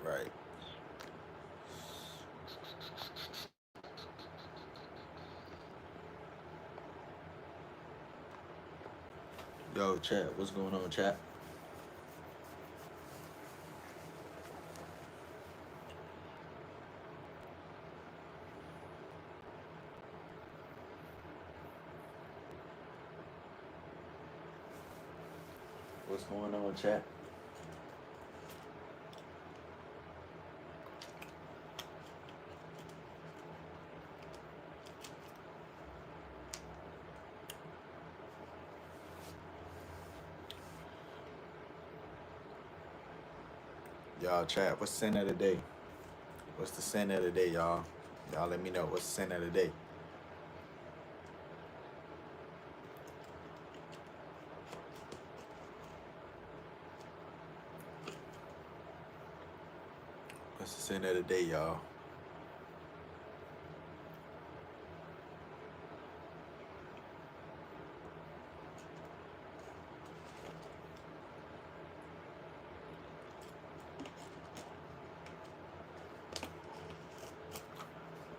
right. Yo, chat. What's going on, chat? What's going on, chat? Y'all, chat. What's the sin of the day? What's the sin of the day, y'all? Y'all let me know. What's the sin of the day? What's the sin of the day, y'all?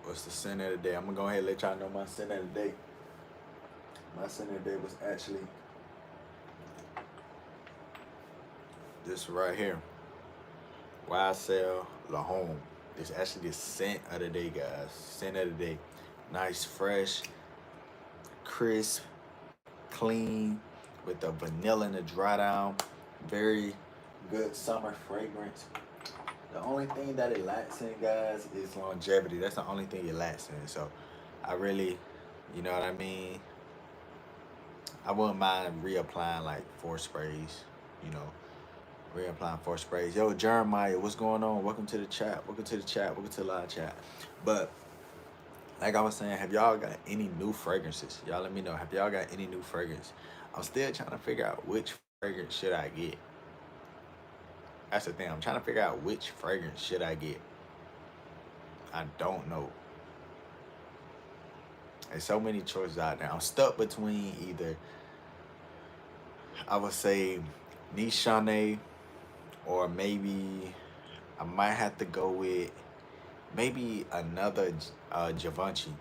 What's the sin of the day? I'm gonna go ahead and let y'all know my sin of the day. My sin of the day was actually this right here. YSL La Home. It's actually the scent of the day, guys. Scent of the day. Nice, fresh, crisp, clean, with the vanilla and the dry down. Very good summer fragrance. The only thing that it lacks in, guys, is longevity. That's the only thing it lacks in. So I really, you know what I mean? I wouldn't mind reapplying like 4 sprays, you know, reapplying 4 sprays. Yo, Jeremiah, what's going on? Welcome to the chat. Welcome to the chat. Welcome to the live chat. But like I was saying, have y'all got any new fragrances? Y'all let me know. Have y'all got any new fragrance? I'm still trying to figure out which fragrance should I get. That's the thing. I'm trying to figure out which fragrance should I get. I don't know. There's so many choices out there. I'm stuck between either, I would say, Nichane, or maybe I might have to go with maybe another Givenchy.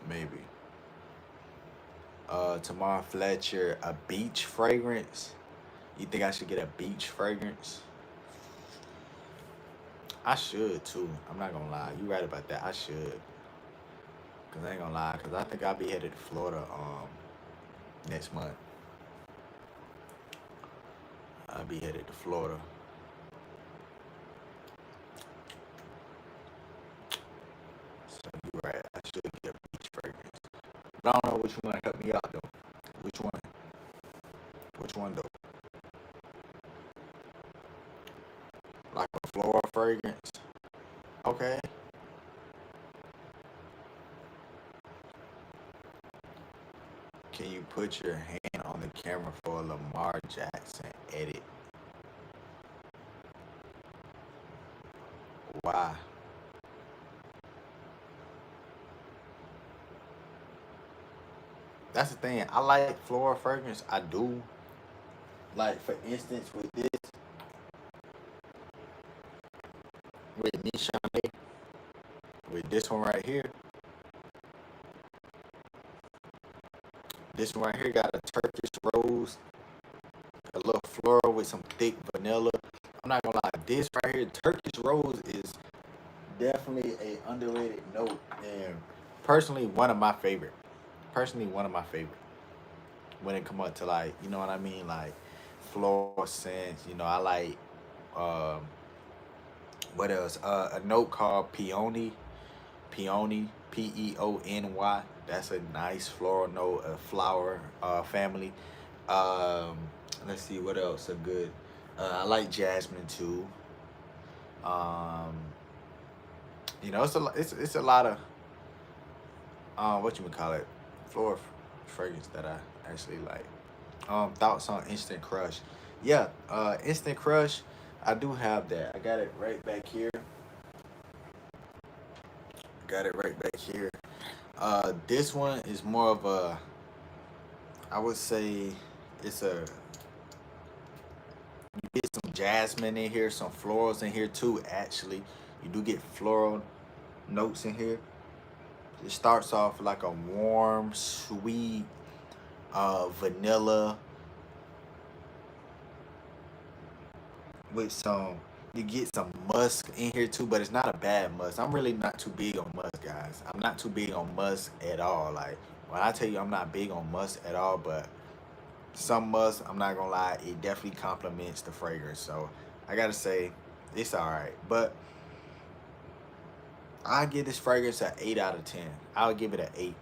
Maybe. Tamar Fletcher, a beach fragrance. You think I should get a beach fragrance? I should too. I'm not gonna lie. You right about that. I should. Cause I ain't gonna lie. Cause I think I'll be headed to Florida next month. I'll be headed to Florida. So you right. I should get a beach fragrance. But I don't know which one help me out though. Which one? Which one though? Like a floral fragrance. Okay. Can you put your hand on the camera for a Lamar Jackson edit? Why? That's the thing. I like floral fragrance. I do. Like for instance, with Nichane, with this one right here. This one right here got a Turkish rose, a little floral with some thick vanilla. I'm not gonna lie, this right here, Turkish rose, is definitely a underrated note, and personally one of my favorite. Personally, one of my favorite. When it come up to, like, you know what I mean, like floral scents. You know, I like um, what else? A note called peony. Peony, Peony. That's a nice floral note, a flower family. Um, let's see what else. A good. I like jasmine too. Um, you know, it's a lot of what you would call it, floral fragrance that I actually like. Thoughts on Instant Crush? Yeah, Instant Crush. I do have that. I got it right back here. Got it right back here. This one is more of a, I would say, it's a jasmine in here, some florals in here too. Actually, you do get floral notes in here. It starts off like a warm, sweet vanilla with some. You get some musk in here too, but it's not a bad musk. I'm really not too big on musk, guys. I'm not too big on musk at all. Like when I tell you I'm not big on musk at all, but some musk, I'm not gonna lie, it definitely complements the fragrance. So I gotta say, it's all right. But I give this fragrance an 8 out of 10. I would give it an 8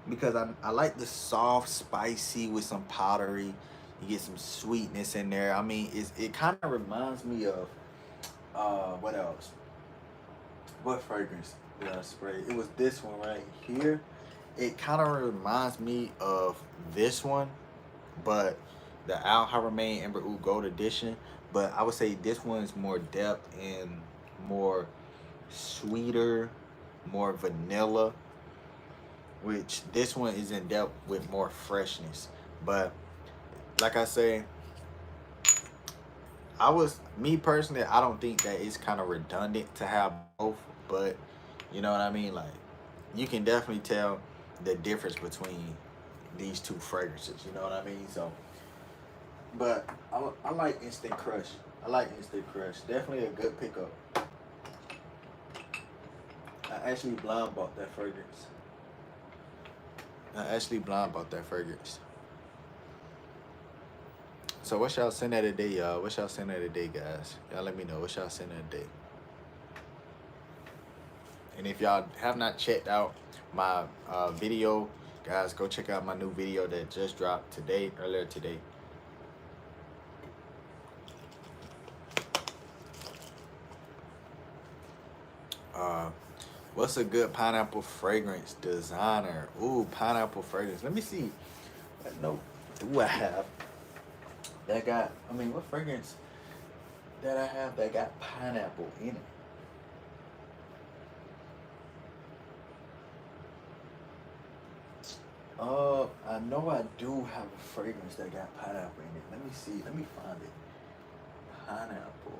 because I like the soft, spicy with some powdery. You get some sweetness in there. I mean, it kind of reminds me of what else? What fragrance did I spray? It was this one right here. It kind of reminds me of this one, but the Al Haramain Amber Oud Gold Edition. But I would say this one is more depth and more sweeter, more vanilla, which this one is in depth with more freshness. But like I say, me personally, I don't think that it's kind of redundant to have both, but you know what I mean? Like, you can definitely tell the difference between these two fragrances, you know what I mean? So, but I like Instant Crush. I like Instant Crush. Definitely a good pickup. I actually blind bought that fragrance. So what y'all send that today, y'all? What y'all send that today, guys? Y'all let me know. What y'all send that today? And if y'all have not checked out my video, guys, go check out my new video that just dropped today, earlier today. What's a good pineapple fragrance designer? Ooh, pineapple fragrance. Let me see. What note do I have that got, I mean, what fragrance that I have that got pineapple in it? I know I do have a fragrance that got pineapple in it. Let me see. Let me find it. Pineapple.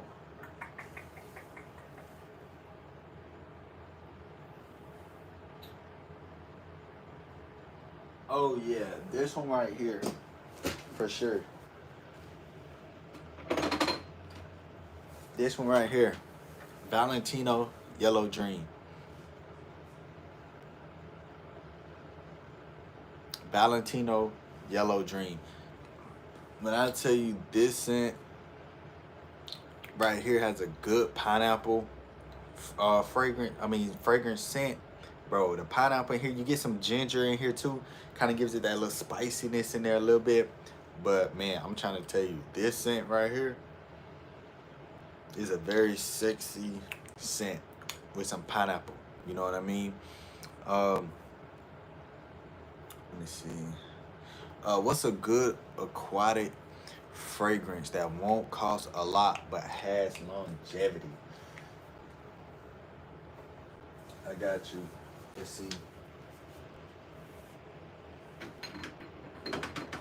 Oh yeah, this one right here, for sure. This one right here, Valentino Yellow Dream. Valentino Yellow Dream. When I tell you this scent right here has a good pineapple fragrance scent, bro. The pineapple in here, you get some ginger in here too, kind of gives it that little spiciness in there a little bit. But man, I'm trying to tell you, this scent right here is a very sexy scent with some pineapple. You know what I mean? Let me see. What's a good aquatic fragrance that won't cost a lot but has longevity? I got you. Let's see.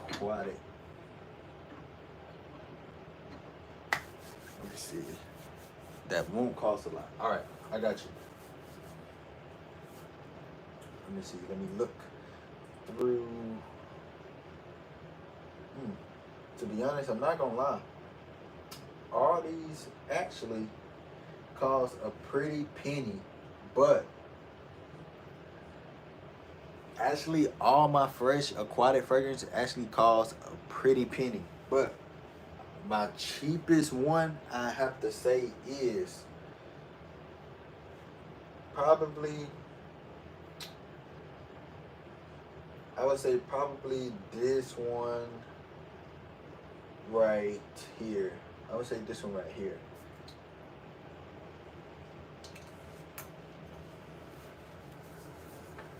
Aquatic. Let me see. That won't cost a lot. All right, I got you. Let me see. Let me look through. To be honest, I'm not gonna lie. All these actually cost a pretty penny, but actually all my fresh aquatic fragrance actually cost a pretty penny. But my cheapest one, I have to say, is probably, I would say probably this one right here. I would say this one right here.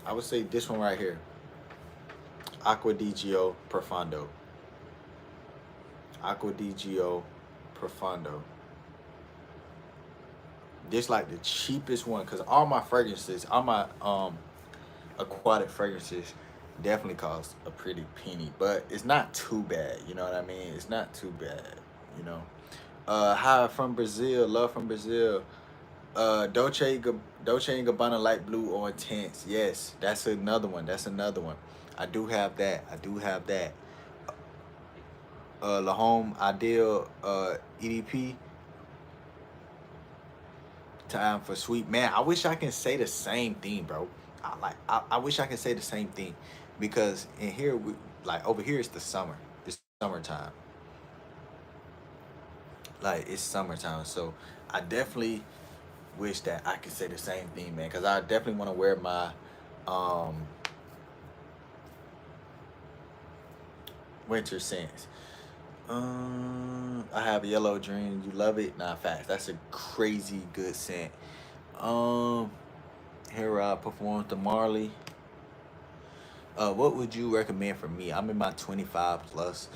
I would say this one right here. Acqua di Gio Profondo. Acqua di Gio Profondo. This like the cheapest one, because all my fragrances, all my aquatic fragrances definitely cost a pretty penny, but it's not too bad. You know what I mean? It's not too bad, you know. Hi from Brazil. Love from Brazil. Dolce and Gabbana light blue or intense. Yes, that's another one. That's another one. I do have that. I do have that. La Home Ideal EDP. Time for sweet man. I wish I can say the same thing, bro. I wish I could say the same thing, because in here we like over here it's the summer. It's summertime. Like it's summertime. So I definitely wish that I could say the same thing, man. Cause I definitely want to wear my um winter scents. I have Yellow Dream. You love it? Nah, facts. That's a crazy good scent. Um, Here I performed the Marley. What would you recommend for me? I'm in my 25 plus,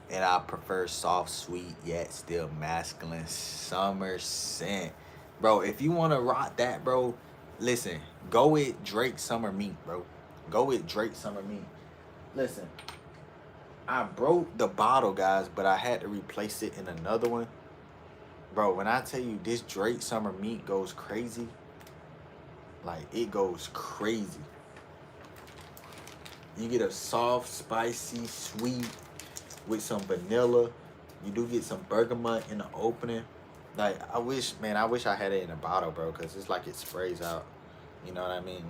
and I prefer soft, sweet, yet still masculine summer scent. Bro, if you want to rock that, bro, listen, go with Drake Summer Meat, bro. Go with Drake Summer Meat. Listen, I broke the bottle, guys, but I had to replace it in another one. Bro, when I tell you this Drake Summer Meat goes crazy, like it goes crazy. You get a soft, spicy, sweet with some vanilla. You do get some bergamot in the opening. Like I wish I had it in a bottle, bro, because it's like it sprays out. You know what I mean?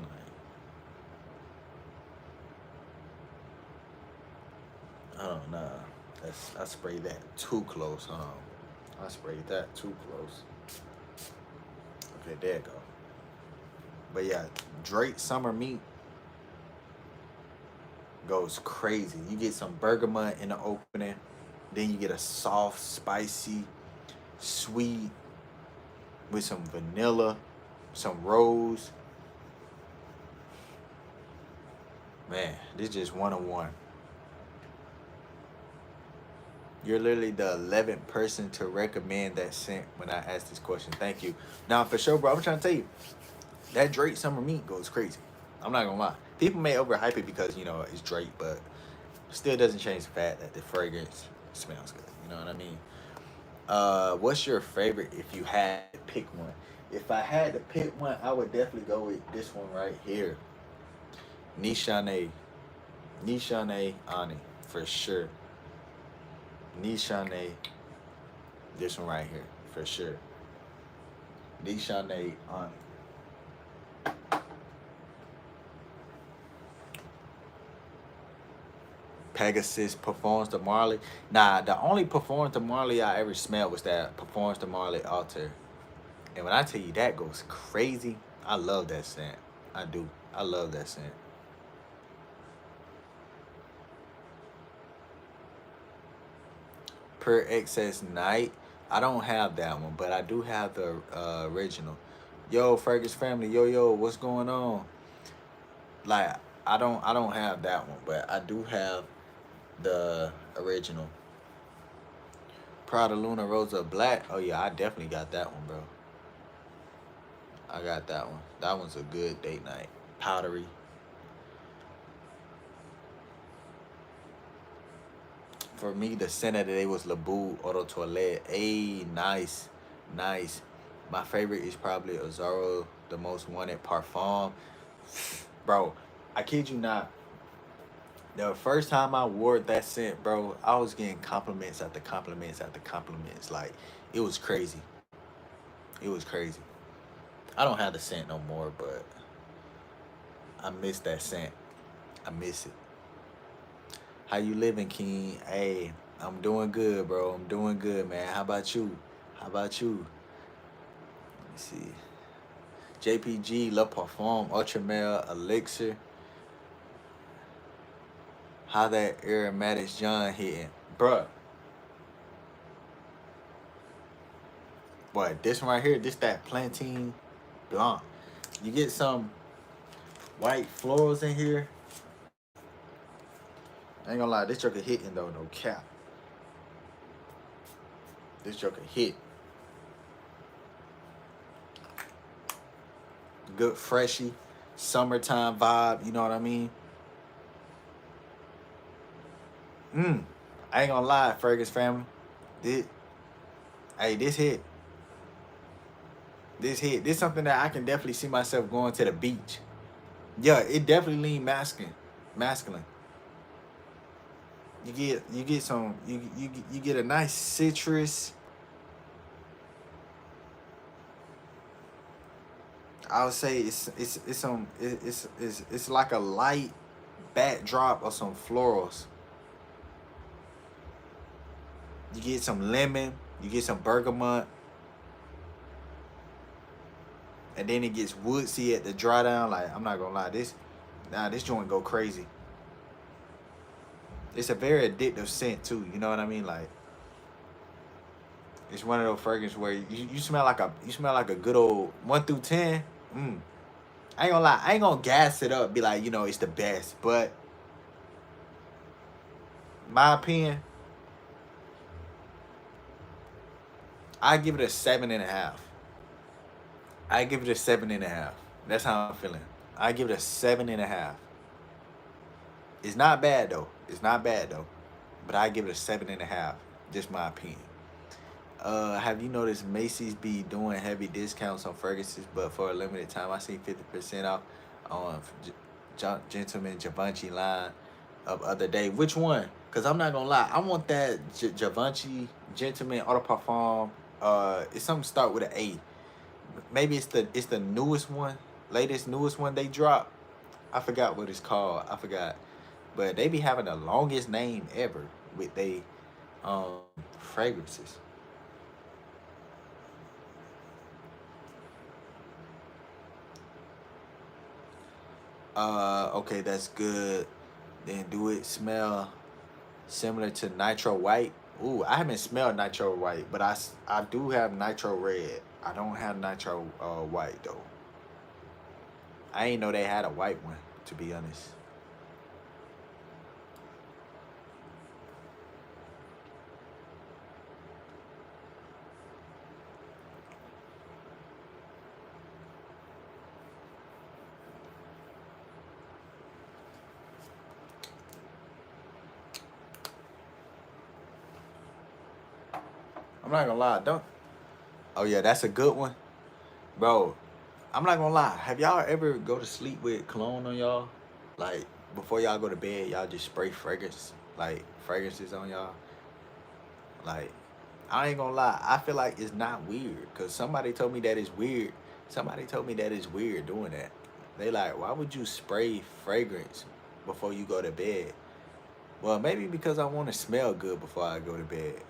Like, I don't know. I sprayed that too close. I sprayed that too close. Okay, there you go. But yeah, Drake Summer Meat goes crazy. You get some bergamot in the opening, then you get a soft, spicy, sweet with some vanilla, some rose. Man, this just 101. You're literally the 11th person to recommend that scent when I asked this question. Thank you. Now, for sure, bro, I'm trying to tell you, that Drake Summer Meat goes crazy. I'm not gonna lie. People may overhype it because, it's Drake, but still doesn't change the fact that the fragrance smells good. You know what I mean? What's your favorite if you had to pick one? If I had to pick one, I would definitely go with this one right here. Nishane. Nishane Ani, for sure. Nishane, this one right here, for sure. Nishane Ani. Pegasus Performance to Marley. Nah, the only Performance to Marley I ever smelled was that Performance to Marley Altar. And when I tell you that goes crazy, I love that scent. I do. I love that scent. Per Excess Night. I don't have that one, but I do have the original. Yo, Fergus family, yo, what's going on? Like, I don't have that one, but I do have the original. Prada Luna Rosa Black. Oh yeah, I definitely got that one, bro. I got that one. That one's a good date night. Powdery. For me, the scent of the day was Labu Eau de Toilette. Hey, nice, nice. My favorite is probably Azaro, the most wanted parfum. Bro, I kid you not. The first time I wore that scent, bro, I was getting compliments after compliments after compliments. Like, it was crazy. It was crazy. I don't have the scent no more, but I miss that scent. I miss it. How you living, King? Hey, I'm doing good, bro. I'm doing good, man. How about you? How about you? Let me see. JPG, Le Parfum, Ultramel, Elixir. How that aromatics John hitting. Bruh. Boy, this one right here, this that Plantain Blanc. You get some white florals in here. I ain't gonna lie, this joker hitting though, no cap. This joker hit. Good freshy, summertime vibe, you know what I mean? I ain't gonna lie, Fergus family. This, Hey, this hit. This hit. This something that I can definitely see myself going to the beach. Yeah, it definitely lean masculine. Masculine. You get some you get a nice citrus. I would say it's like a light backdrop of some florals. You get some lemon, you get some bergamot, and then it gets woodsy at the dry down. Like I'm not gonna lie, this joint go crazy. It's a very addictive scent too. You know what I mean? Like it's one of those fragrances where you smell like a good old 1 through 10. Mm. I ain't gonna lie, I ain't gonna gas it up, be like, it's the best. But my opinion, I give it a 7.5. I give it a 7.5. That's how I'm feeling. I give it a 7.5. It's not bad though. It's not bad though. But I give it a 7.5. Just my opinion. Have you noticed Macy's be doing heavy discounts on fragrances, but for a limited time? I see 50% off on Gentleman Givenchy line of other day. Which one? Cause I'm not gonna lie, I want that Givenchy Gentleman Eau de Parfum. It's something start with an A. Maybe it's the newest one, latest newest one they dropped. I forgot what it's called. I forgot, but they be having the longest name ever with they um fragrances. Okay, that's good. Then do it smell similar to Nitro White? Ooh, I haven't smelled Nitro White, but I do have Nitro Red. I don't have Nitro White though. I ain't know they had a white one, to be honest. I'm not gonna lie, don't. Oh yeah, that's a good one, bro. I'm not gonna lie. Have y'all ever go to sleep with cologne on y'all? Like before y'all go to bed, y'all just spray fragrance, like fragrances on y'all. Like I ain't gonna lie. I feel like it's not weird because somebody told me that it's weird. Somebody told me that it's weird doing that. They like, why would you spray fragrance before you go to bed? Well, maybe because I want to smell good before I go to bed.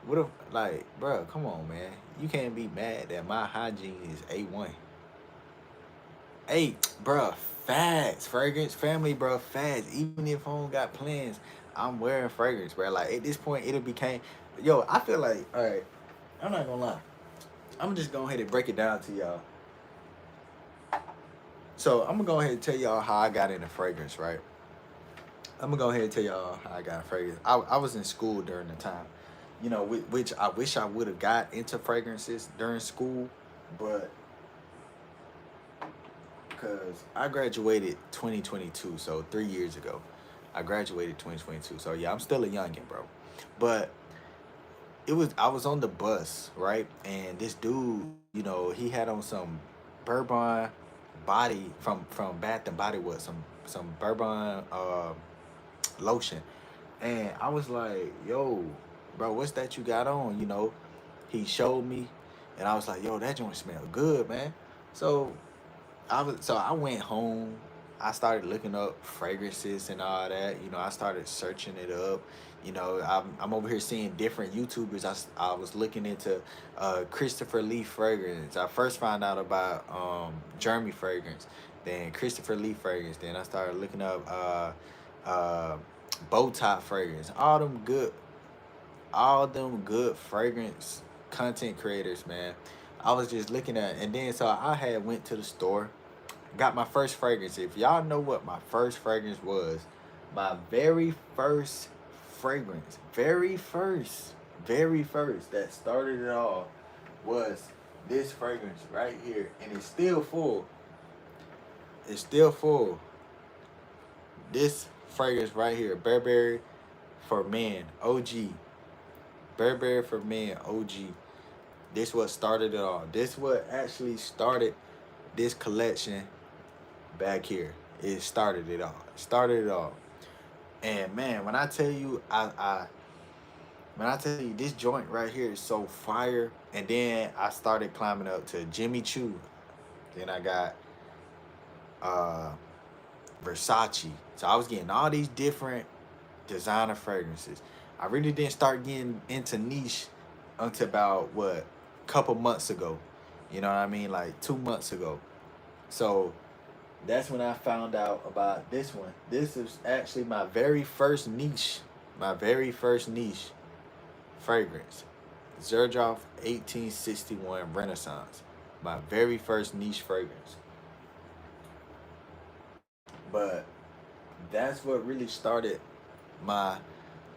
What if, like, bro, come on, man. You can't be mad that my hygiene is A1. Hey, bro, fads, fragrance, family, bro, fads. Even if I don't got plans, I'm wearing fragrance, bro. Like, at this point, it'll became, yo, I feel like, all right, I'm not gonna lie. I'm just going ahead and break it down to y'all. So, I'm gonna go ahead and tell y'all how I got into fragrance, right? I'm gonna go ahead and tell y'all how I got into fragrance. I was in school during the time, which I wish I would have got into fragrances during school, but because I graduated 2022, so 3 years ago. I graduated 2022, so yeah, I'm still a youngin', bro. But I was on the bus, right? And this dude, he had on some bourbon body from Bath and Body Works, some bourbon lotion. And I was like, yo, bro, what's that you got on? He showed me, and I was like, yo, that joint smell good, man. So I went home. I started looking up fragrances and all that. I started searching it up. I'm over here seeing different YouTubers. I was looking into Christopher Lee fragrance. I first found out about Jeremy fragrance, then Christopher Lee fragrance. Then I started looking up Bow Tie fragrance. All them good fragrance content creators, man. I was just looking at, and then so I had went to the store, got my first fragrance. If y'all know what my first fragrance was, my very first that started it all was this fragrance right here, and it's still full. It's still full. This fragrance right here, Burberry for Men, OG. Burberry for Men OG. This what started it all. This what actually started this collection back here. It started it all. Started it all. And man, when I tell you, when I tell you this joint right here is so fire, and then I started climbing up to Jimmy Choo. Then I got uh Versace. So I was getting all these different designer fragrances. I really didn't start getting into niche until about what couple months ago. You know what I mean? Like 2 months ago. So that's when I found out about this one. This is actually my very first niche. My very first niche fragrance. Xerjoff 1861 Renaissance. My very first niche fragrance. But that's what really started my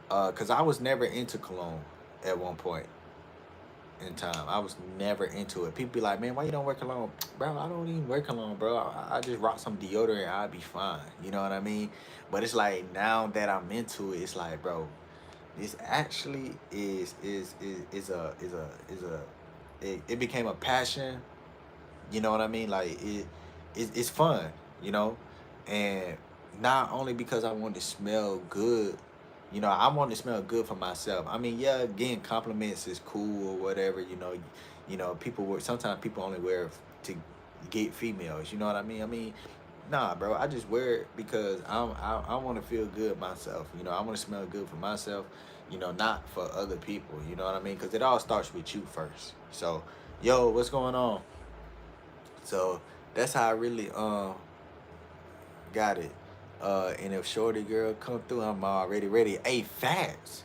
cause I was never into cologne at one point in time. I was never into it. People be like, man, why you don't wear cologne? Bro, I don't even wear cologne, bro. I just rock some deodorant and I'll be fine. You know what I mean? But it's like now that I'm into it, it's like, bro, this actually is a it became a passion. You know what I mean? Like it's fun, you know? And not only because I want to smell good, you know, I want to smell good for myself. I mean, yeah, getting compliments is cool or whatever, you know, people wear sometimes people only wear to get females, you know what I mean? I mean, nah, bro, I just wear it because I want to feel good myself. You know, I want to smell good for myself, you know, not for other people, you know what I mean? Cuz it all starts with you first. So, yo, what's going on? So, that's how I really got it. And if Shorty girl come through, I'm already ready. Hey, facts,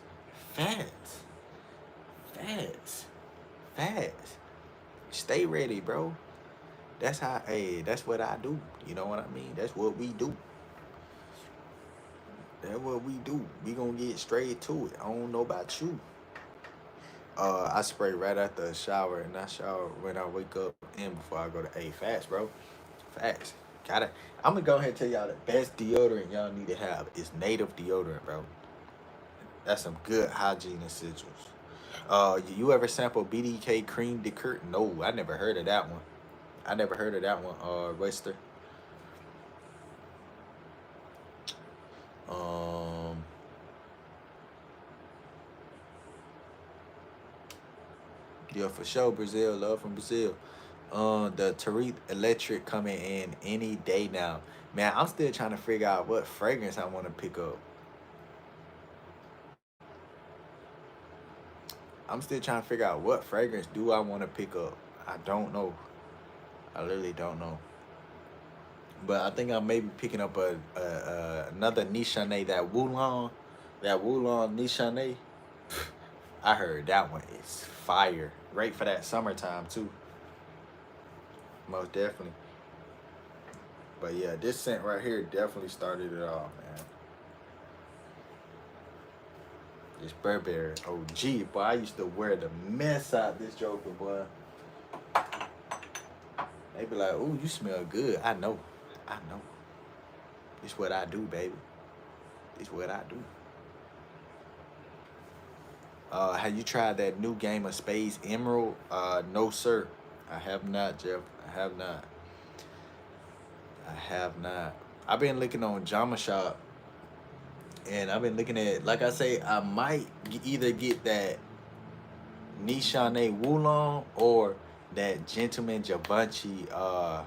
facts, facts. Stay ready, bro. That's how. Hey, that's what I do. You know what I mean? That's what we do. That's what we do. We gonna get straight to it. I don't know about you. I spray right after a shower, and I shower when I wake up and before I go to. Hey, facts, bro. Facts. Got it. I'm gonna go ahead and tell y'all the best deodorant y'all need to have is native deodorant, bro. That's some good hygiene essentials. You ever sample BDK cream de Kurt? No, I never heard of that one. I never heard of that one. Wester. Um, yeah, for sure. Brazil, love from Brazil. The Tariq Electric coming in any day now. Man, I'm still trying to figure out what fragrance I want to pick up. I'm still trying to figure out what fragrance do I want to pick up. I don't know. I literally don't know. But I think I may be picking up another Nishane, that Wulong Nishane. I heard that one is fire. Great for that summertime too. Most definitely. But yeah, this scent right here definitely started it all, man. This Burberry OG, boy. I used to wear the mess out this Joker, boy. They be like, "Ooh, you smell good." I know. I know. This what I do, baby. This what I do. Have you tried that new game of Spades Emerald? No, sir. I have not, Jeff. I have not. I have not. I've been looking on Jama Shop, and I've been looking at, like I say, I might either get that Nishane Wulong or that Gentleman Givenchy Eau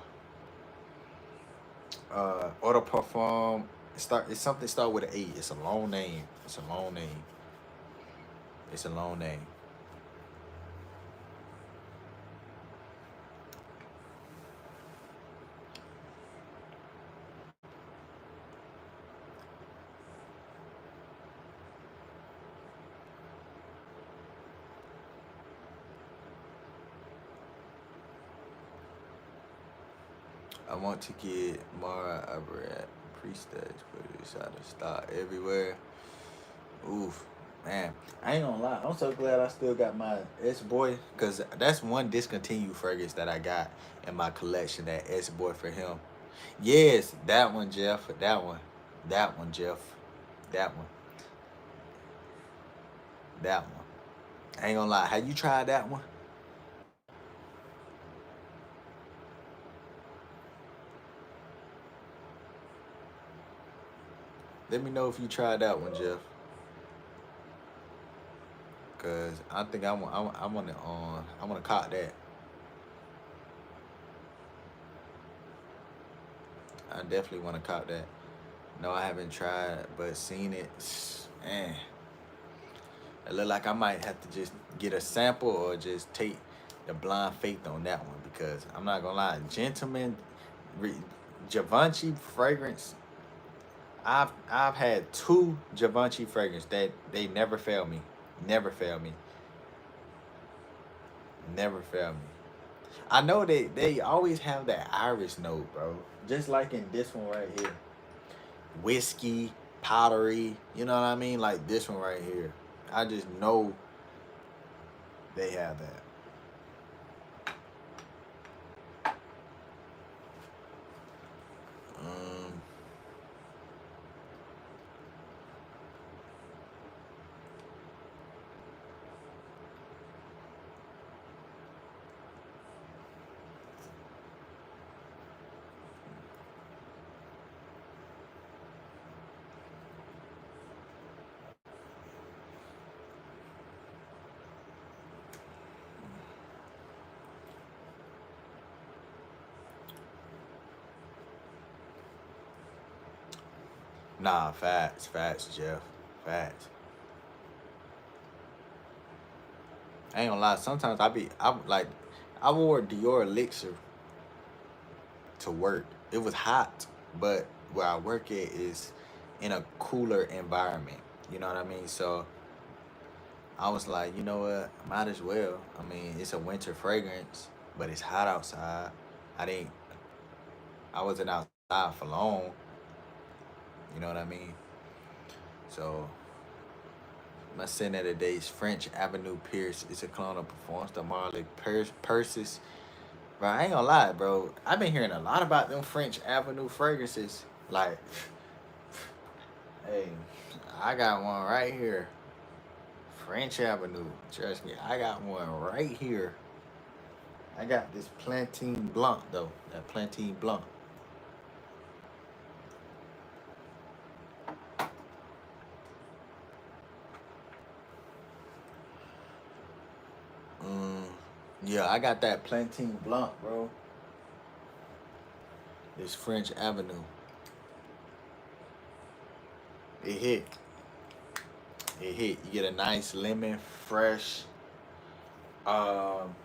Parfum. It's something start with an A. It's a long name. It's a long name. It's a long name. I want to get Mara Abarat Prestige, but it's out of stock everywhere. Oof, man, I ain't gonna lie. I'm so glad I still got my S Boy, cause that's one discontinued fragrance that I got in my collection. That S Boy for him. Yes, that one, Jeff. That one. That one, Jeff. That one. That one. I ain't gonna lie. Have you tried that one? Let me know if you tried that one, Jeff. Cause I think I want to cop that. I definitely want to cop that. No, I haven't tried, but seen it. Man, it look like I might have to just get a sample or just take the blind faith on that one because I'm not gonna lie, Gentleman, Givenchy fragrance. I've had two Givenchy fragrance that they never fail me, never fail me, never fail me. I know they always have that Irish note, bro. Just like in this one right here, whiskey, powdery. You know what I mean? Like this one right here. I just know they have that. Um, nah, facts, Jeff, facts. I ain't gonna lie. Sometimes I'm like, I wore Dior Elixir to work. It was hot, but where I work at is in a cooler environment. You know what I mean? So I was like, you know what? Might as well. I mean, it's a winter fragrance, but it's hot outside. I didn't. I wasn't outside for long. You know what I mean? So my scent of the day is French Avenue Pierce. It's a clone of Performance the Marley Purses. Bro, I ain't gonna lie, bro. I've been hearing a lot about them French Avenue fragrances. Like, hey, I got one right here. French Avenue. Trust me, I got one right here. I got this Plantain Blanc though. That Plantain Blanc. Mm, yeah, I got that Plantain Blanc, bro. This French Avenue. It hit. It hit. You get a nice lemon, fresh, um,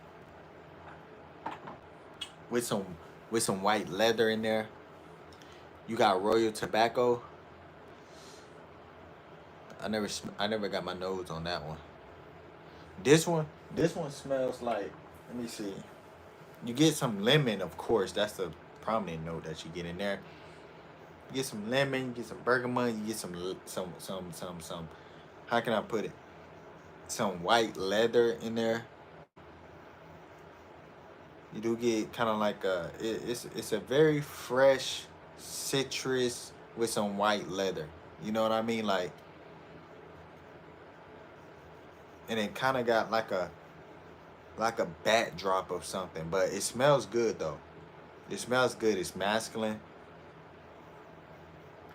with some white leather in there. You got Royal Tobacco. I never got my nose on that one. This one smells like. Let me see. You get some lemon, of course. That's the prominent note that you get in there. You get some lemon. You get some bergamot. You get some. How can I put it? Some white leather in there. You do get kind of like it's a very fresh citrus with some white leather. You know what I mean? Like, and it kind of got like a backdrop of something, but it smells good though. It smells good. It's masculine,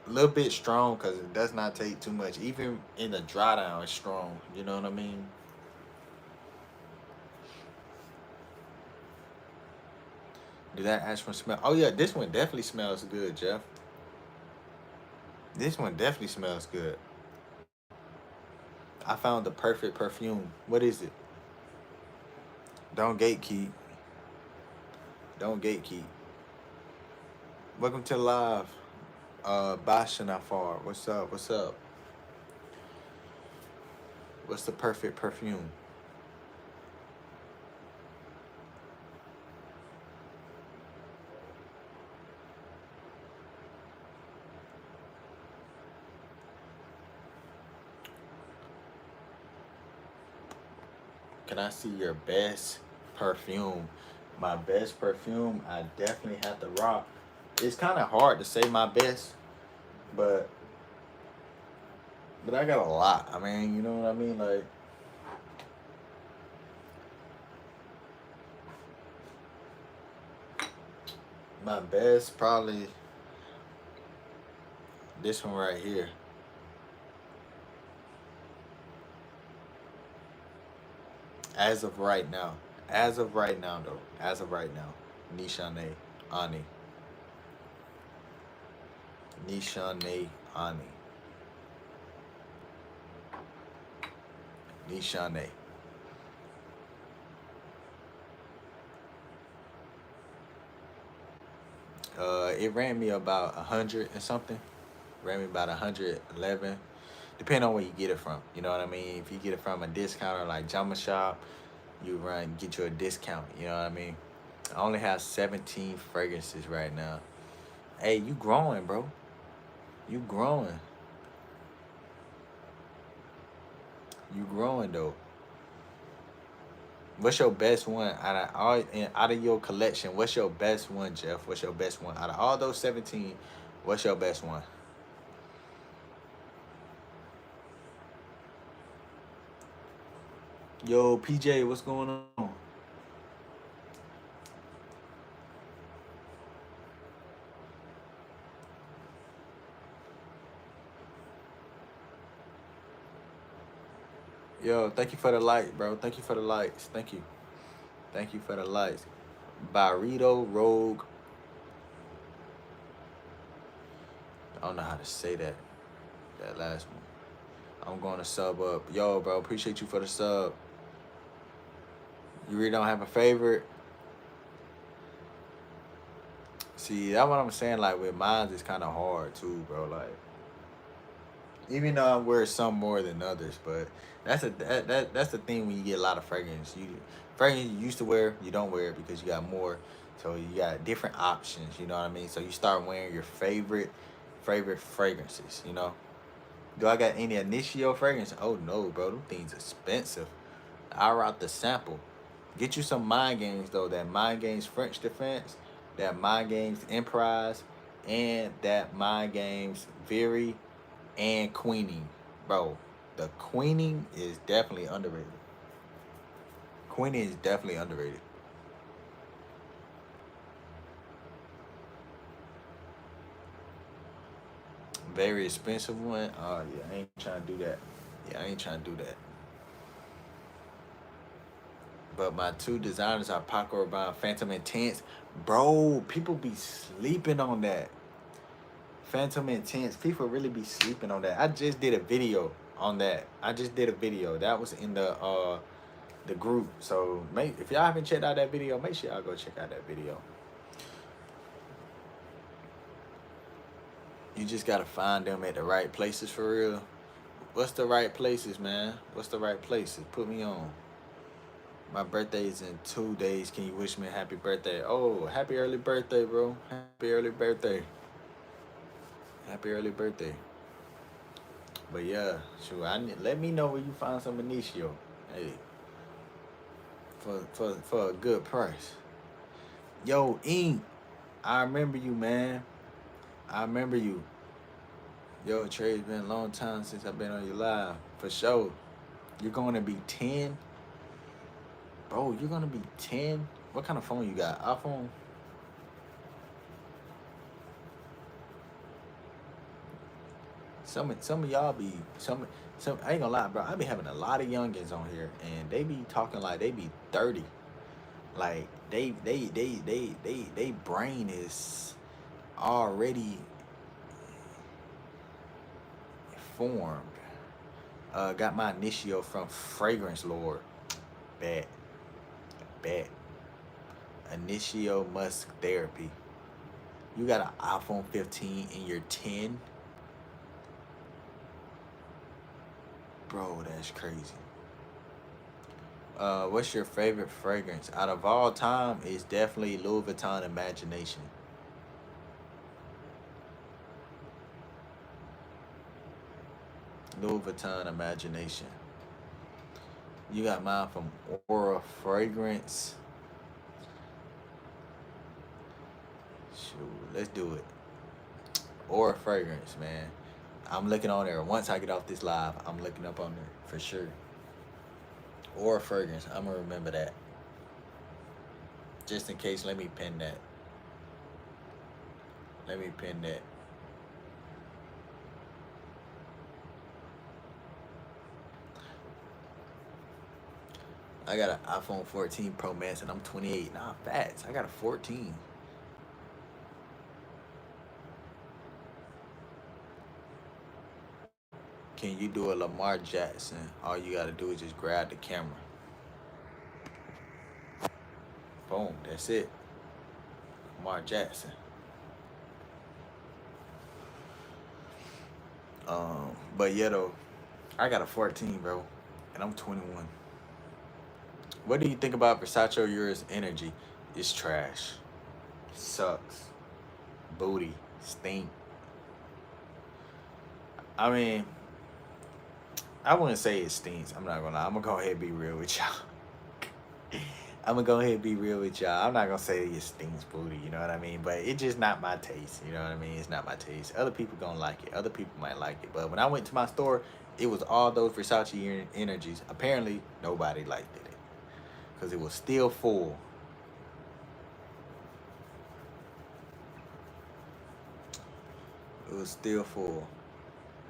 a little bit strong because it does not take too much. Even in the dry down, it's strong. You know what I mean? Do that actual smell? Oh yeah, this one definitely smells good, Jeff. This one definitely smells good. I found the perfect perfume. What is it? Don't gatekeep. Don't gatekeep. Welcome to live. Bashanafar. What's up? What's up? What's the perfect perfume? Can I see your best perfume? My best perfume, I definitely have to rock. It's kind of hard to say my best, but I got a lot. I mean, you know what I mean? Like, My best probably this one right here. As of right now. As of right now though. As of right now. Nishane Ani. Nishane Ani. Nishane. It ran me about 100 and something. Ran me about 111. Depending on where you get it from. You know what I mean? If you get it from a discounter like Jama Shop, get you a discount. You know what I mean? I only have 17 fragrances right now. Hey, you growing, bro. You growing. You growing though. What's your best one out of your collection? What's your best one, Jeff? What's your best one out of all those 17? What's your best one? Yo, PJ, what's going on? Yo, thank you for the light, bro. Thank you for the lights. Thank you. Thank you for the lights. Barito Rogue. I don't know how to say that. That last one. I'm going to sub up. Yo, bro, appreciate you for the sub. You really don't have a favorite? See, that's what I'm saying. Like with mine, it's kind of hard too, bro. Like, even though I wear some more than others, but that's the thing when you get a lot of fragrance. Fragrance you used to wear, you don't wear it because you got more. So you got different options. You know what I mean? So you start wearing your favorite fragrances. You know. Do I got any Initio fragrance? Oh no, bro. Them things expensive. I route the sample. Get you some Mind Games though. That Mind Games French Defense, that Mind Games Emprise, and that Mind Games Very and Queening. Bro, the Queening is definitely underrated. Queening is definitely underrated. Very expensive one. Oh yeah, I ain't trying to do that. Yeah, I ain't trying to do that. But my two designers are Paco Rabanne, Phantom Intense. Bro, people be sleeping on that. Phantom Intense. People really be sleeping on that. I just did a video on that. I just did a video. That was in the group. So if y'all haven't checked out that video, make sure y'all go check out that video. You just gotta find them at the right places for real. What's the right places, man? What's the right places? Put me on. My birthday is in 2 days. Can you wish me a happy birthday? Oh, happy early birthday, bro. Happy early birthday. Happy early birthday. But yeah, sure. Let me know where you find some Initio. Hey, for a good price. Yo, Ink, I remember you, man. I remember you. Yo, Trey, it's been a long time since I've been on your live. For sure. You're going to be 10? Bro, you're going to be 10? What kind of phone you got? iPhone? Some of y'all be some I ain't gonna lie, bro. I be having a lot of youngins on here, and they be talking like they be 30. Like they brain is already formed. Got my Initio from Fragrance Lord. Bad. Initio Musk Therapy. You got an iPhone 15 and you're 10? Bro, that's crazy. What's your favorite fragrance? Out of all time, it's definitely Louis Vuitton Imagination. Louis Vuitton Imagination. You got mine from Aura Fragrance. Shoot, let's do it. Aura Fragrance, man. I'm looking on there. Once I get off this live, I'm looking up on there for sure. Aura Fragrance. I'm gonna remember that. Just in case, let me pin that. Let me pin that. I got an iPhone 14 Pro Max and I'm 28. Nah, facts. I got a 14. Can you do a Lamar Jackson? All you gotta do is just grab the camera. Boom, that's it. Lamar Jackson. But yeah though, I got a 14, bro, and I'm 21. What do you think about Versace Yours Energy? It's trash. Sucks. Booty. Stink. I mean, I wouldn't say it stinks. I'm not gonna lie. I'm gonna go ahead and be real with y'all. I'm gonna go ahead and be real with y'all. I'm not gonna say it stinks booty, you know what I mean? But it's just not my taste, you know what I mean? It's not my taste. Other people gonna like it. Other people might like it. But when I went to my store, it was all those Versace energies. Apparently, nobody liked it because it was still full. It was still full.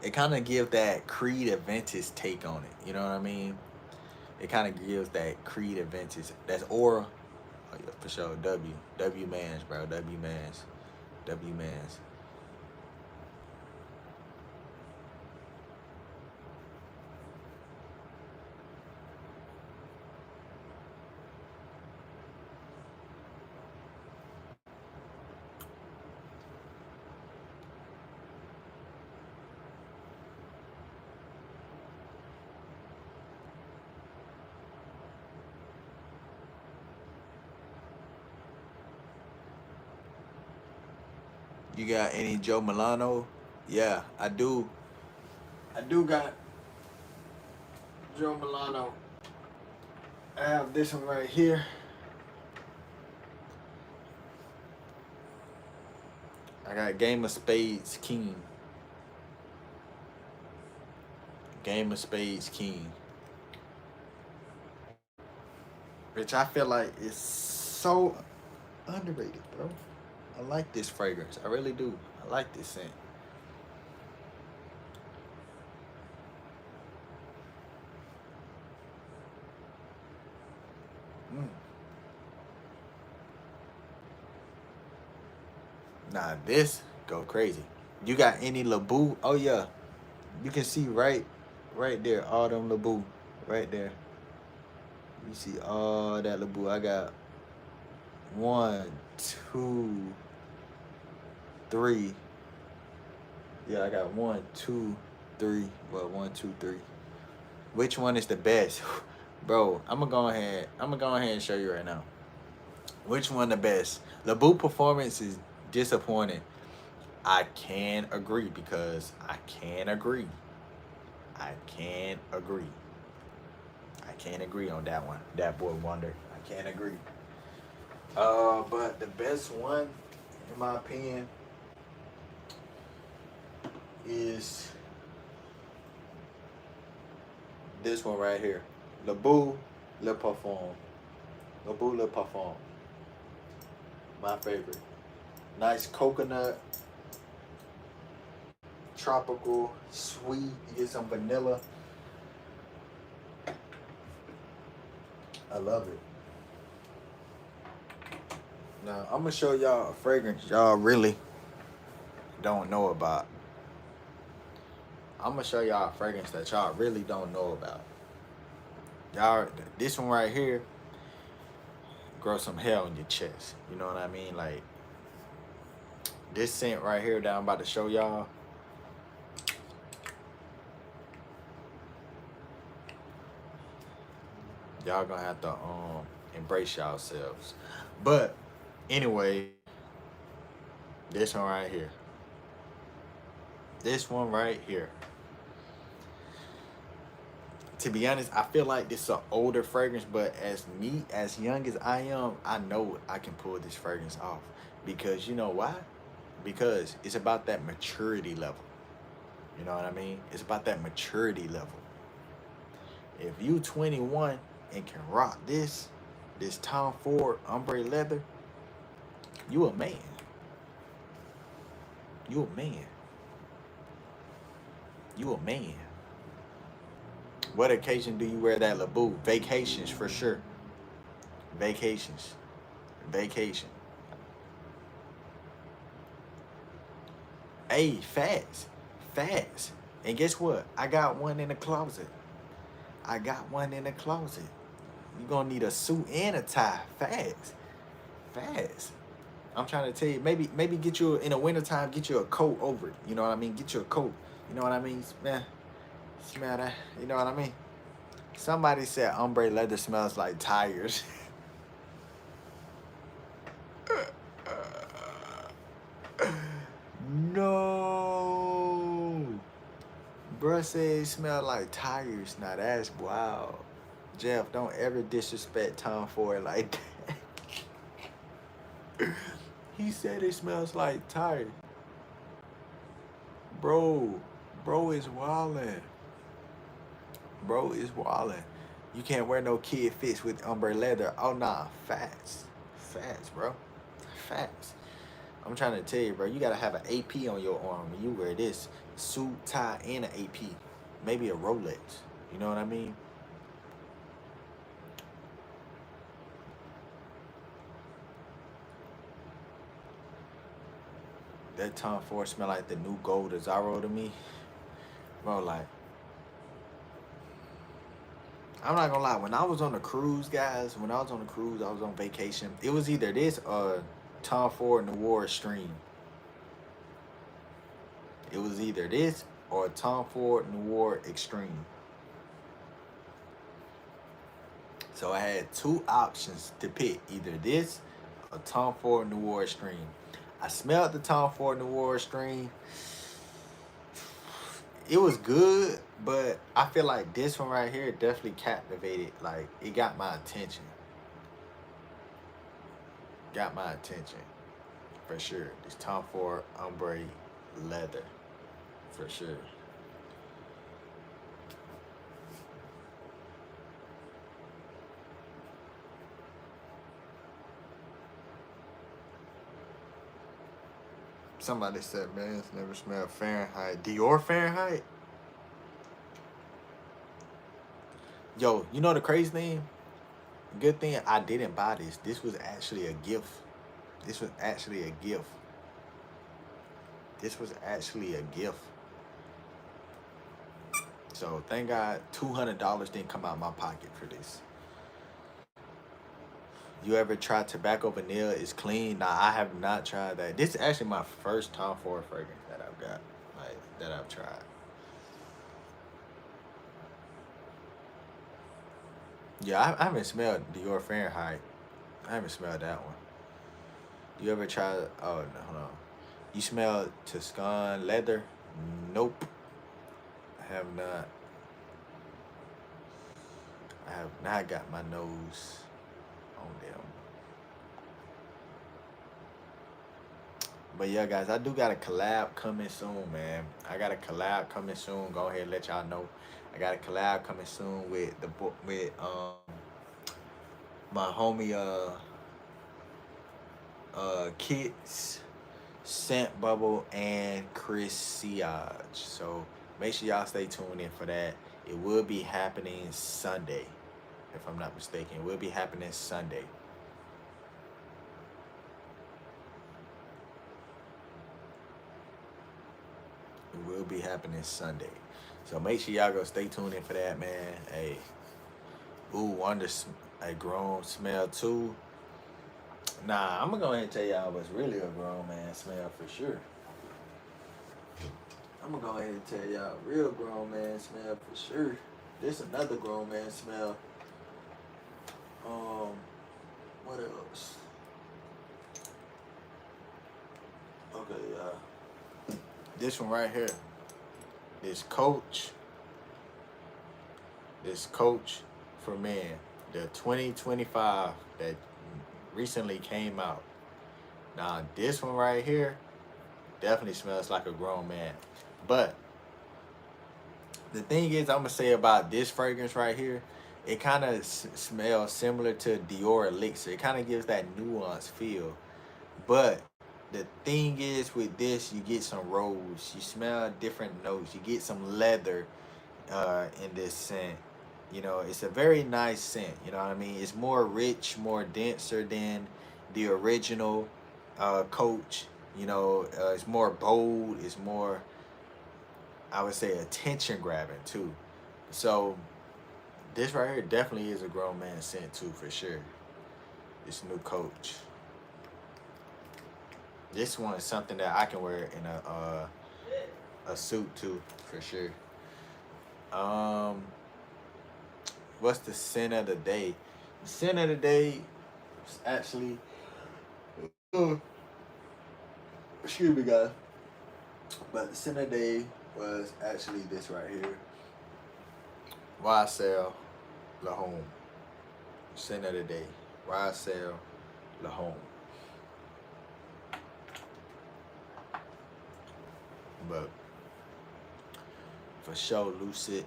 It kind of gives that Creed Aventus take on it. You know what I mean? It kind of gives that Creed Aventus. That's Aura. Oh yeah, for sure. W Mans, bro. W Mans. W Mans. You got any Joe Milano? Yeah, I do. I do got Joe Milano. I have this one right here. I got Game of Spades King. Game of Spades King. Which I feel like is so underrated, bro. I like this fragrance. I really do. I like this scent. Mm. Nah, this go crazy. You got any Laboo? Oh yeah, you can see right there, all them Laboo, right there. You see all that Laboo. I got one, two, three. Yeah, I got one, two, three. Well, one, two, three. Which one is the best, bro? I'm gonna go ahead and show you right now. Which one the best? Laboo performance is disappointing. I can agree because I can agree. I can agree. I can't agree on that one. That boy Wonder. I can't agree. But the best one, in my opinion, is this one right here. Laboo Le Parfum. Laboo Le Parfum. My favorite. Nice coconut, tropical, sweet. You get some vanilla. I love it. Now I'm gonna show y'all a fragrance y'all really don't know about. I'm gonna show y'all a fragrance that y'all really don't know about. Y'all, this one right here, grow some hell in your chest. You know what I mean? Like this scent right here that I'm about to show y'all. Y'all gonna have to embrace yourselves. But anyway, this one right here. This one right here. To be honest, I feel like this is an older fragrance, but as young as I am, I know I can pull this fragrance off. Because you know why? Because it's about that maturity level. You know what I mean? It's about that maturity level. If you 21 and can rock this Tom Ford ombre leather, you a man. You a man. You a man. What occasion do you wear that LaBoo? Vacations for sure. Vacations. Vacation. Hey, fast. Fast. And guess what? I got one in the closet. I got one in the closet. You're gonna need a suit and a tie. Fast. Fast. I'm trying to tell you, maybe get you in the wintertime, get you a coat over it. You know what I mean? Get you a coat. You know what I mean? Smell that. You know what I mean? Somebody said ombre leather smells like tires. No. Bruh said it smelled like tires. Now that's wild. Jeff, don't ever disrespect Tom Ford like that. He said it smells like tires. Bro is wildin'. Bro is wildin'. You can't wear no kid fits with ombre leather. Oh nah, facts. Facts, bro. Facts. I'm trying to tell you, bro, you gotta have an AP on your arm when you wear this suit, tie, and an AP. Maybe a Rolex. You know what I mean? That Tom Ford smell like the new gold Azzaro to me. Bro, like, I'm not gonna lie. When I was on the cruise, guys, when I was on the cruise, I was on vacation. It was either this or Tom Ford Noir Extreme. It was either this or Tom Ford Noir Extreme. So I had two options to pick, either this or Tom Ford Noir Extreme. I smelled the Tom Ford Noir Extreme. It was good, but I feel like this one right here definitely captivated. Like, it got my attention. Got my attention. For sure. This Tom Ford ombre leather. For sure. Somebody said, man, it's never smelled Fahrenheit. Dior Fahrenheit? Yo, you know the crazy thing? Good thing I didn't buy this. This was actually a gift. This was actually a gift. This was actually a gift. So thank God $200 didn't come out of my pocket for this. You ever tried tobacco vanilla? It's clean. Nah, I have not tried that. This is actually my first Tom Ford fragrance that I've got, like, that I've tried. Yeah, I haven't smelled Dior Fahrenheit. I haven't smelled that one. You ever tried? Oh no, hold on. You smell Tuscan leather? Nope. I have not. I have not got my nose on them. But yeah, guys, I do got a collab coming soon, man. I got a collab coming soon. Go ahead and let y'all know. I got a collab coming soon with the book with my homie Kits, Scent Bubble, and Chris Siage. So make sure y'all stay tuned in for that. It will be happening Sunday, if I'm not mistaken. It will be happening Sunday. It will be happening Sunday. So make sure y'all go stay tuned in for that, man. Hey, ooh, wonder a grown smell too. Nah, I'm gonna go ahead and tell y'all what's really a grown man smell for sure. I'm gonna go ahead and tell y'all real grown man smell for sure. This another grown man smell. What else? Okay, this one right here. This Coach for men, the 2025 that recently came out. Now this one right here definitely smells like a grown man. But the thing is, I'm gonna say about this fragrance right here, it kind of smells similar to Dior Elixir. It kind of gives that nuanced feel. But the thing is with this, you get some rose. You smell different notes. You get some leather in this scent. You know, it's a very nice scent. You know what I mean? It's more rich, more denser than the original Coach. You know, it's more bold. It's more, I would say, attention grabbing too. So this right here definitely is a grown man scent too, for sure. This new Coach. This one is something that I can wear in a suit too, for sure. Um, what's the scent of the day? The scent of the day is actually, uh, excuse me, guys, but the scent of the day was actually this right here. YSL La Home. Scent of the day. YSL La Home. But for sure, Lucid.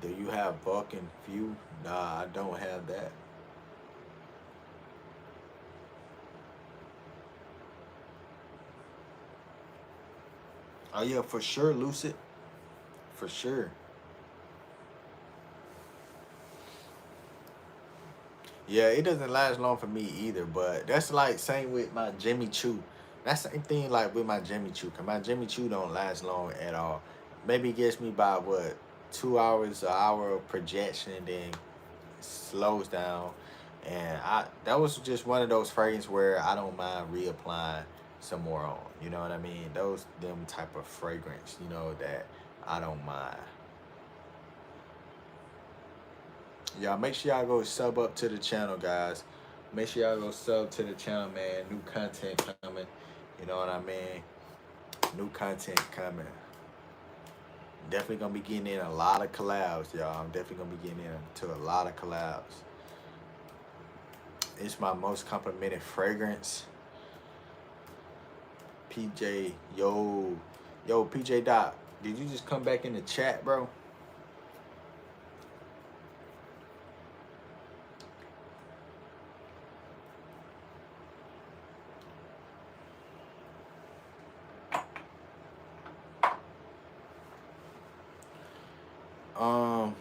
Do you have Vulcan View? Nah, I don't have that. Oh yeah, for sure, Lucid. For sure. Yeah, it doesn't last long for me either, but that's like same with my Jimmy Choo. That's the same thing like with my Jimmy Choo, cause my Jimmy Choo don't last long at all. Maybe it gets me by what, 2 hours, an hour of projection, then slows down. And I that was just one of those fragrances where I don't mind reapplying some more on. You know what I mean? Those them type of fragrance, you know, that I don't mind. Y'all make sure y'all go sub up to the channel, guys. Make sure y'all go sub to the channel, man. New content coming. You know what I mean? New content coming. Definitely gonna be getting in a lot of collabs, y'all. I'm definitely gonna be getting into a lot of collabs. It's my most complimented fragrance. PJ, yo, PJ Dot, did you just come back in the chat, bro? Um,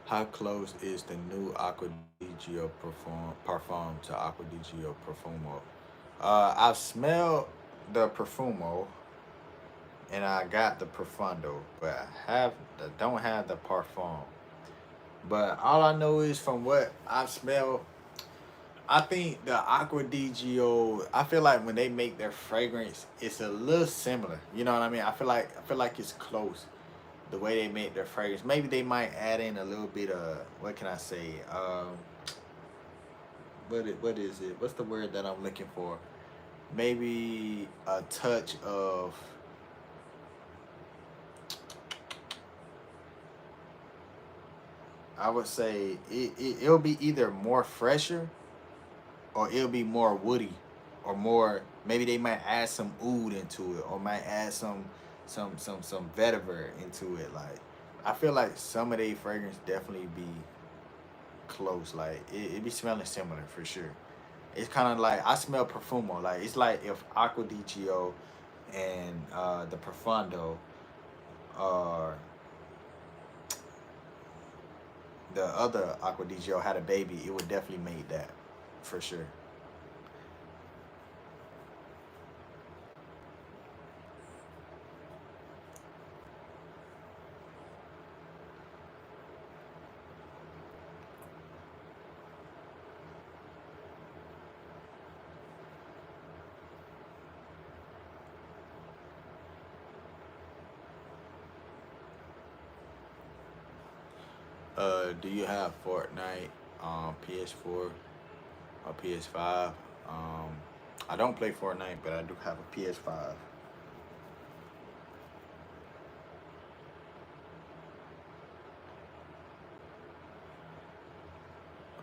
how close is the new Aqua di Gio Parfum to Aqua di Gio Profumo? I've smelled the Profumo and I got the Profundo, but don't have the Parfum. But all I know is from what I've smelled, I think the Aqua di Gio, I feel like when they make their fragrance, it's a little similar. You know what I mean? I feel like it's close. The way they make their fragrance. Maybe they might add in a little bit of, what can I say? What is it? What's the word that I'm looking for? Maybe a touch of, I would say it'll be either more fresher or it'll be more woody or more, maybe they might add some oud into it or might add some vetiver into it. Like I feel like some of the fragrance definitely be close. Like it be smelling similar for sure. It's kind of like I smell Profumo. Like it's like if Aqua di Gio and the Profondo or the other Aqua di Gio had a baby, it would definitely make that for sure. Do you have Fortnite on PS4 or PS5? I don't play Fortnite, but I do have a PS5.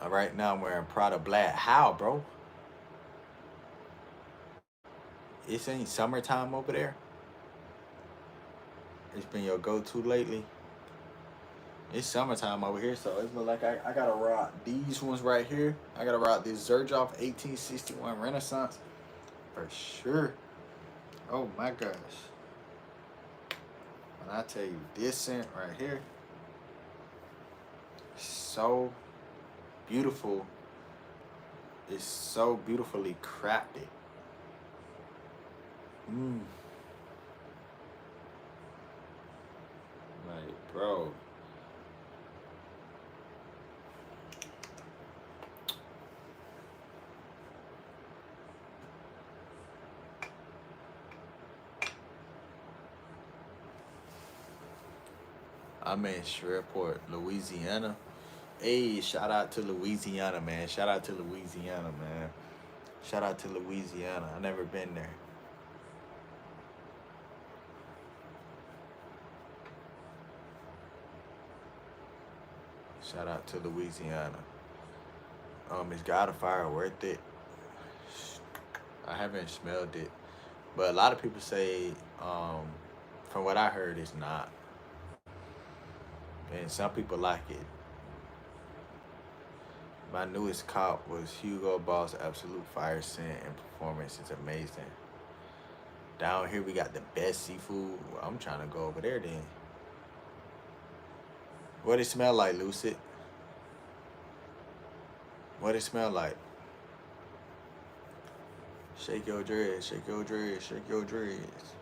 Right now I'm wearing Prada Black. How, bro? It's ain't summertime over there. It's been your go-to lately. It's summertime over here, so it look like I gotta rock these ones right here. I gotta rock this Zerjoff 1861 Renaissance for sure. Oh my gosh. When I tell you this scent right here, so beautiful. It's so beautifully crafted. Mm. Like, bro. I'm in Shreveport, Louisiana. Hey, shout out to Louisiana, man. Shout out to Louisiana, man. Shout out to Louisiana. I never been there. Shout out to Louisiana. Is God of Fire worth it? I haven't smelled it, but a lot of people say, from what I heard, it's not, and some people like it. My newest cop was Hugo Boss Absolute Fire Scent, and performance is amazing. Down here we got the best seafood. I'm trying to go over there then. What it smell like, Lucid? What it smell like? Shake your dreads, shake your dreads, shake your dreads.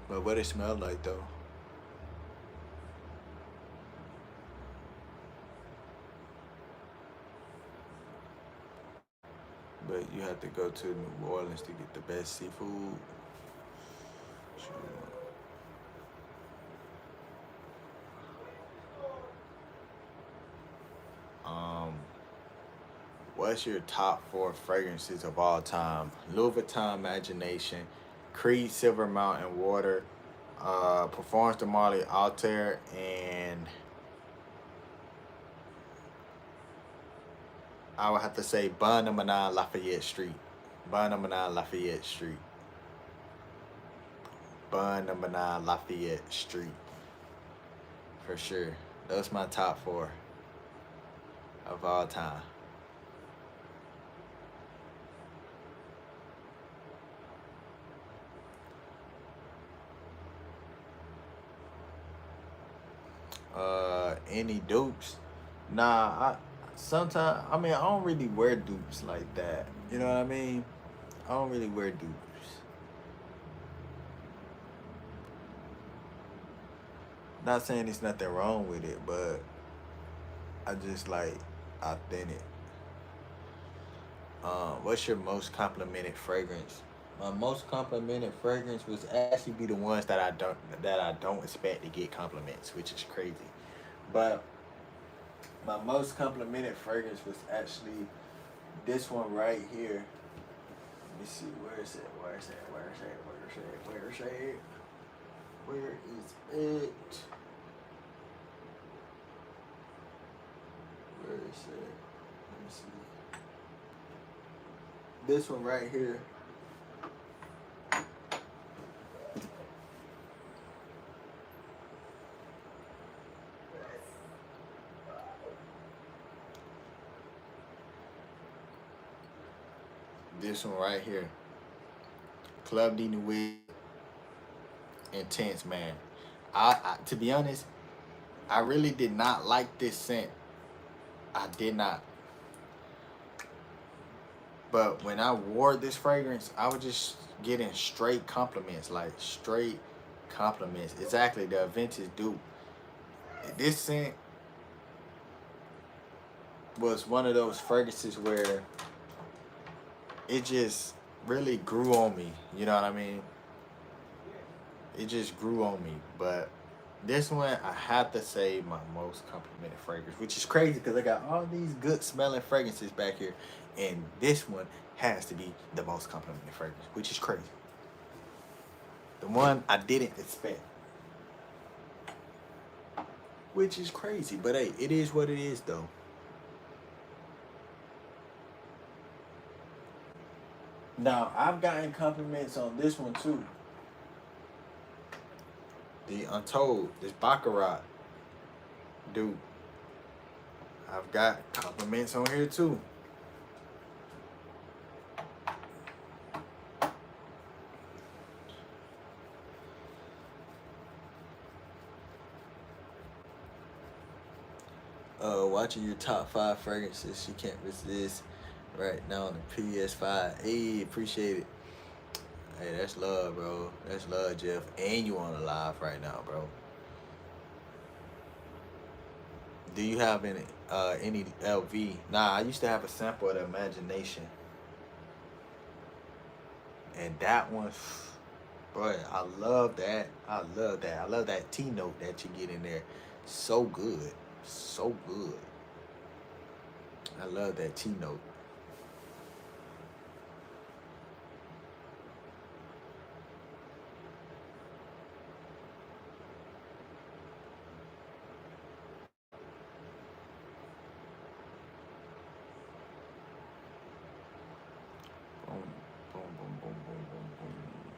But what it smell like though? But you have to go to New Orleans to get the best seafood. Sure. Um, what's your top four fragrances of all time? Louis Vuitton Imagination, Creed Silver Mountain Water, Performance de Marley Altair, and I would have to say Bun Number 9 Lafayette Street. Bun Number 9 Lafayette Street. Bun Number 9 Lafayette Street. For sure. Those my top four of all time. Any dupes? Nah, I sometimes I mean I don't really wear dupes like that. You know what I mean? I don't really wear dupes. Not saying there's nothing wrong with it, but I just like authentic. What's your most complimented fragrance? My most complimented fragrance was actually be the ones that I don't expect to get compliments, which is crazy. But my most complimented fragrance was actually this one right here. Let me see, where is it? Where is it? Where is it? Where is it? Where is it? Where is it? Where is it? Let me see. This one right here. This one right here. Club de Nuit Intense, man. To be honest, I really did not like this scent. I did not. But when I wore this fragrance, I was just getting straight compliments, like straight compliments. Exactly, the vintage dupe. This scent was one of those fragrances where it just really grew on me. You know what I mean? It just grew on me. But this one, I have to say my most complimented fragrance, which is crazy because I got all these good smelling fragrances back here, and this one has to be the most complimented fragrance, which is crazy. The one I didn't expect, which is crazy. But hey, it is what it is, though. Now I've gotten compliments on this one too. The Untold, this Baccarat dude. I've got compliments on here too. Watching your top five fragrances you can't resist right now on the PS5. Hey, appreciate it. Hey, that's love, bro. That's love, Jeff. And you on the live right now, bro. Do you have any LV? Nah, I used to have a sample of the Imagination, and that one, bro, I love that. I love that. I love that T note that you get in there. So good, so good. I love that T note. Boom, boom, boom, boom, boom, boom, boom.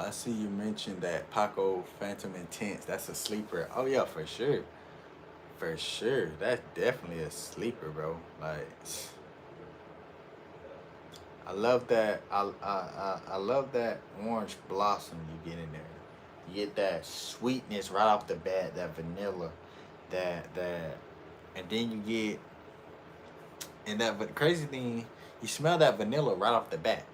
I see you mentioned that Paco Phantom Intense. That's a sleeper. Oh yeah, for sure, for sure. That's definitely a sleeper, bro. Like, I love that. I love that orange blossom you get in there. You get that sweetness right off the bat. That vanilla. That, and then you get, and that. But the crazy thing, you smell that vanilla right off the bat,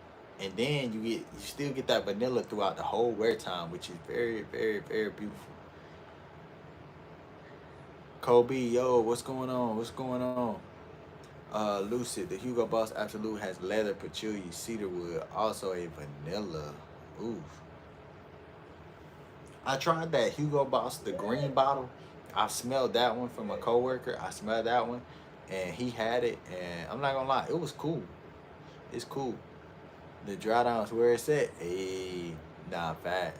and then you still get that vanilla throughout the whole wear time, which is very, very, very beautiful. Kobe, yo, what's going on? What's going on? Lucid, the Hugo Boss Absolute has leather, patchouli, cedarwood, also a vanilla. Ooh, I tried that Hugo Boss, the green bottle. I smelled that one from a coworker. I smelled that one, and he had it, and I'm not gonna lie, it was cool. It's cool. The dry down's where it's at. Hey, nah, fast.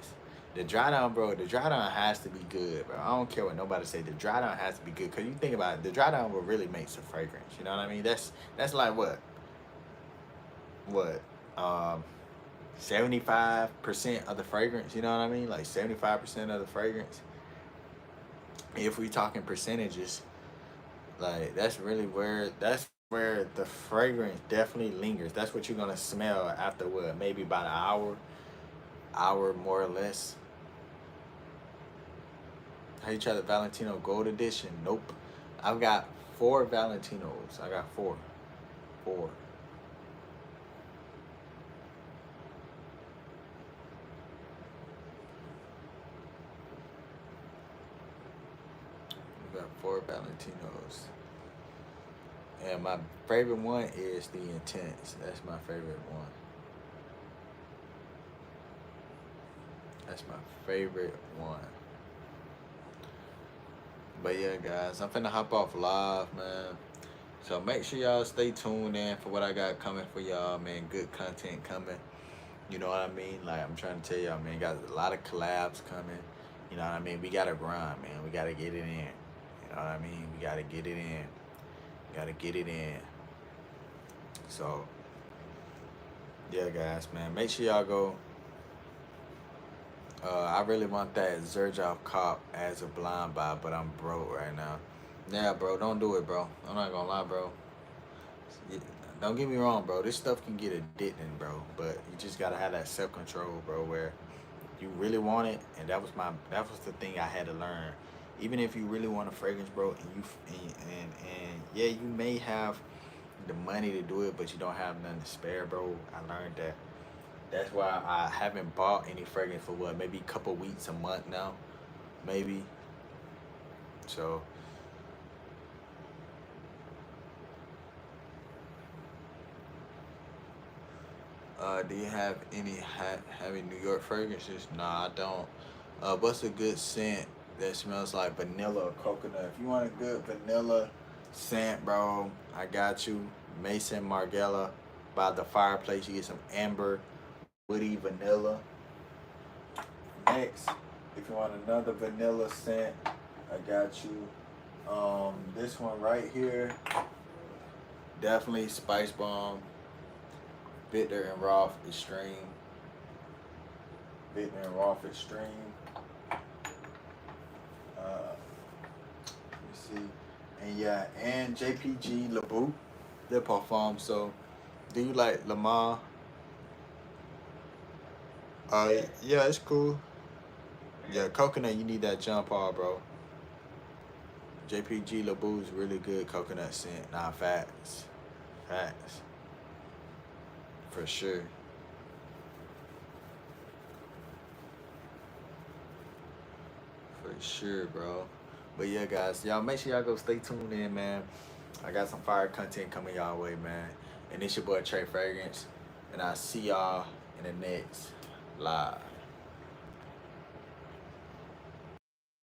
The dry down, bro. The dry down has to be good, bro. I don't care what nobody say. The dry down has to be good, cause you think about it, the dry down will really make some fragrance. You know what I mean? That's like what, um, 75% of the fragrance. You know what I mean? Like 75% of the fragrance. If we talking percentages, like that's where the fragrance definitely lingers. That's what you're gonna smell after what, maybe about an hour more or less. How you try the Valentino Gold Edition? Nope. I've got four Valentinos. I got four. Four. I've got four Valentinos. And my favorite one is the Intense. That's my favorite one. That's my favorite one. But yeah, guys, I'm finna hop off live, man. So make sure y'all stay tuned in for what I got coming for y'all, man. Good content coming. You know what I mean? Like I'm trying to tell y'all, man, got a lot of collabs coming. You know what I mean? We gotta grind, man. We gotta get it in. You know what I mean? We gotta get it in. We gotta get it in. So yeah, guys, man. Make sure y'all go. I really want that Zerjoff cop as a blind buy, but I'm broke right now. Yeah, bro, don't do it, bro. I'm not gonna lie, bro. Y- Don't get me wrong, bro. This stuff can get addicting, bro. But you just gotta have that self control, bro. Where you really want it, and that was the thing I had to learn. Even if you really want a fragrance, bro, and yeah, you may have the money to do it, but you don't have nothing to spare, bro. I learned that. That's why I haven't bought any fragrance for what, maybe a couple weeks, a month now, maybe. So Do you have any heavy New York fragrances? Nah, I don't. What's a good scent that smells like vanilla or coconut? If you want a good vanilla scent, bro, I got you. Mason Margiela by the fireplace. You get some amber, woody vanilla. Next, if you want another vanilla scent, I got you. This one right here, definitely Spice Bomb, Bitter and Roth Extreme. Bitter and Roth Extreme. Let me see. And yeah, and JPG LeBoux, they perform. So, do you like Lamar? Yeah, it's cool. Yeah, coconut, you need that jump off, bro. JPG LeBoux is really good coconut scent. Nah, facts. Facts. For sure. For sure, bro. But yeah, guys, y'all make sure y'all go stay tuned in, man. I got some fire content coming y'all way, man. And it's your boy Trey Fragrance. And I'll see y'all in the next live.